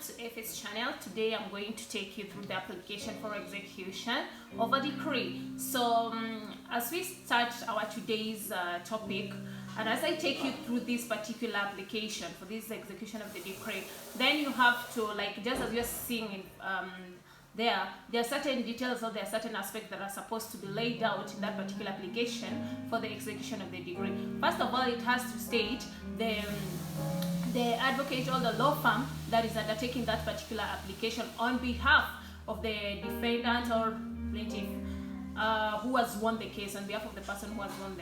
to FS channel. Today I'm going to take you through the application for execution of a decree. So as we start our today's topic, and as I take you through this particular application for this execution of the decree, then you have to, like, just as you're seeing there are certain details or there are certain aspects that are supposed to be laid out in that particular application for the execution of the decree. First of all, it has to state the advocate or the law firm that is undertaking that particular application on behalf of the defendant or plaintiff who has won the case, on behalf of the person who has won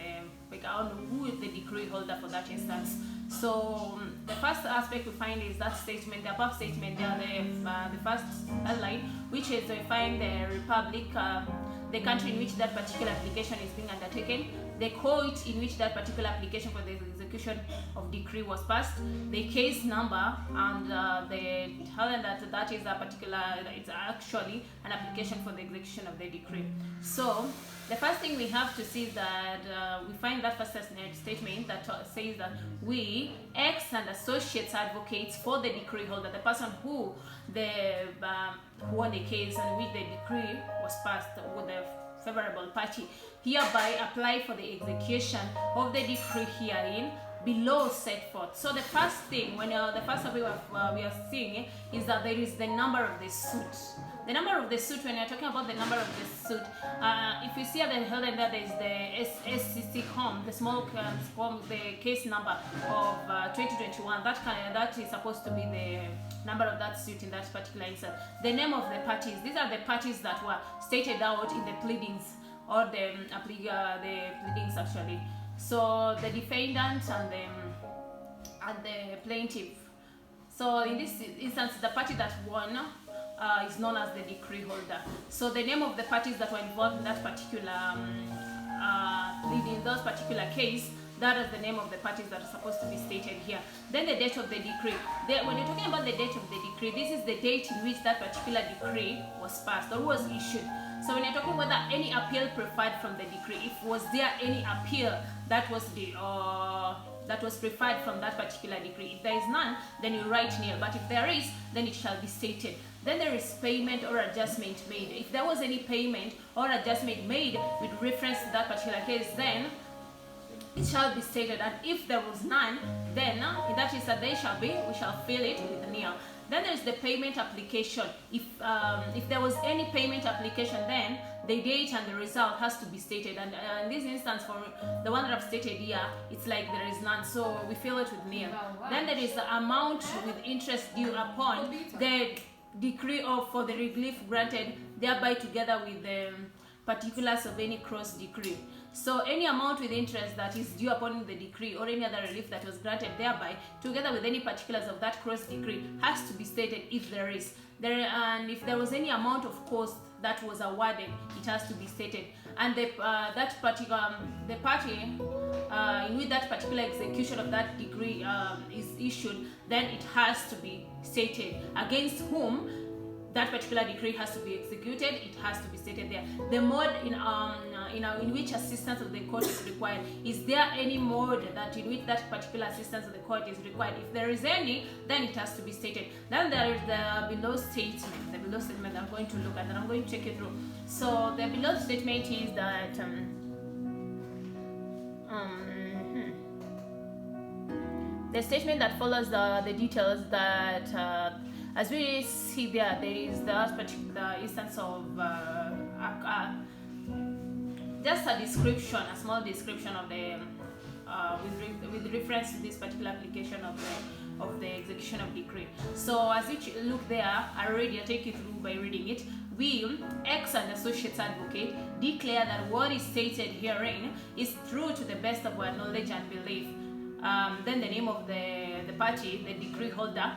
who is the decree holder for that instance. So the first aspect we find is that statement, the above statement there, the first line, which is we find the republic, the country in which that particular application is being undertaken, the court in which that particular application for the execution of decree was passed, the case number, and that is a particular, it's actually an application for the execution of the decree. So the first thing we have to see is that we find that first statement that says that we, ex and associates advocates for the decree holder, the person who won the case and which the decree was passed with the favorable party, hereby apply for the execution of the decree herein below set forth. So the first thing, when the first way we are seeing is that there is the number of the suit. The number of the suit, when you're talking about the number of the suit, if you see at the heading there is the SCC home, the small the case number of 2021, that is supposed to be the number of that suit in that particular instance. The name of the parties, these are the parties that were stated out in the pleadings or the pleadings actually. So the defendant and the plaintiff. So in this instance, the party that won is known as the decree holder. So the name of the parties that were involved in that particular pleading, those particular case, that is the name of the parties that are supposed to be stated here. Then the date of the decree. When you're talking about the date of the decree, this is the date in which that particular decree was passed or was issued. So when you're talking whether any appeal preferred from the decree, if was there any appeal that was preferred from that particular decree. If there is none, then you write nil. But if there is, then it shall be stated. Then there is payment or adjustment made. If there was any payment or adjustment made with reference to that particular case, then it shall be stated. And if there was none, then in that case that they shall be, we shall fill it with nil. Then there is the payment application. If there was any payment application, then the date and the result has to be stated. And in this instance, for the one that I've stated here, it's like there is none, so we fill it with nil. Then there is the amount with interest due upon the decree for the relief granted, thereby together with the particulars of any cross decree. So any amount with interest that is due upon the decree or any other relief that was granted thereby, together with any particulars of that cross decree, has to be stated if there is. And if there was any amount of cost that was awarded, it has to be stated. And the party in which that particular execution of that decree is issued, then it has to be stated against whom that particular decree has to be executed. It has to be stated there. The mode in which assistance of the court is required. Is there any mode that in which that particular assistance of the court is required? If there is any, then it has to be stated. Then there is the below statement. The below statement I'm going to look at and I'm going to take you through. So the below statement is that the statement that follows the details that as we see there is the particular instance of just a description, a small description of the with reference to this particular application of the execution of decree. So as you look there, I'll take you through by reading it. We, ex and associates advocate, declare that what is stated herein is true to the best of our knowledge and belief. Then the name of the party, the decree holder,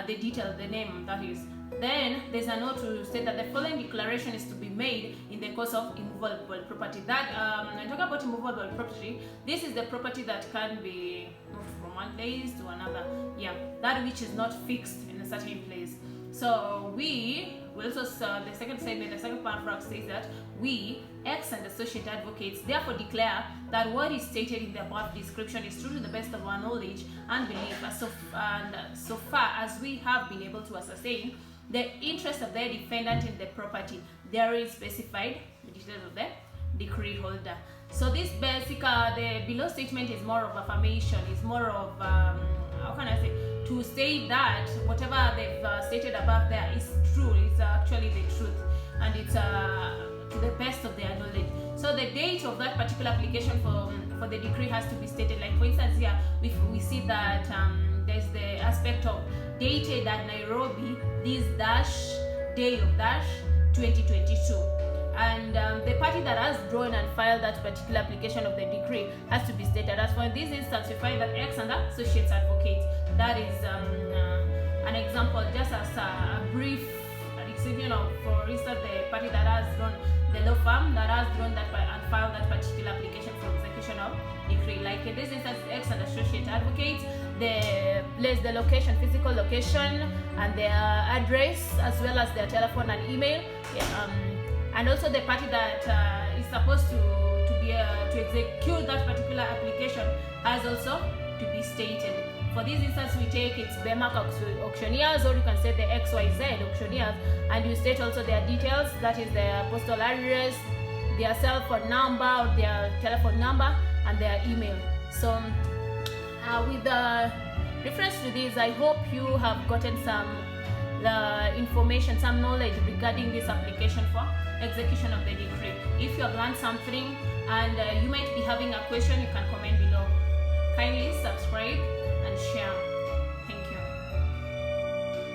the detail, the name, that is. Then there's a note to state that the following declaration is to be made in the course of immovable property. That when I talk about immovable property, this is the property that can be moved from one place to another. Yeah, that which is not fixed in a certain place. So we will also, the second statement, the second paragraph says that we, ex and associate advocates, therefore declare that what is stated in the above description is true to the best of our knowledge and belief, so far as we have been able to ascertain the interest of the defendant in the property therein specified, the details of the decree holder. So this basic, the below statement is more of affirmation, is more of, how can I say, to say that whatever they've stated above there is true, it's actually the truth, and it's to the best of their knowledge. So the date of that particular application for the decree has to be stated. Like for instance here, we see that there's the aspect of dated at Nairobi, this dash day of dash 2022. And the party that has drawn and filed that particular application of the decree has to be stated. As for this instance, we find that ex and associates advocate. That is an example, just as a brief description of, for instance, the party that has drawn, the law firm that has drawn that and filed that particular application for execution of decree. Like in this instance, ex and associate advocates, the place, the location, physical location, and their address, as well as their telephone and email. And also the party that is supposed to execute that particular application has also to be stated. For this instance, we take its BEMAC auctioneers, or you can say the XYZ auctioneers, and you state also their details, that is their postal address, their cell phone number, or their telephone number, and their email. So with reference to this, I hope you have gotten some information, some knowledge regarding this application for execution of the decree. If you have learned something and you might be having a question, you can comment below. Kindly subscribe and share.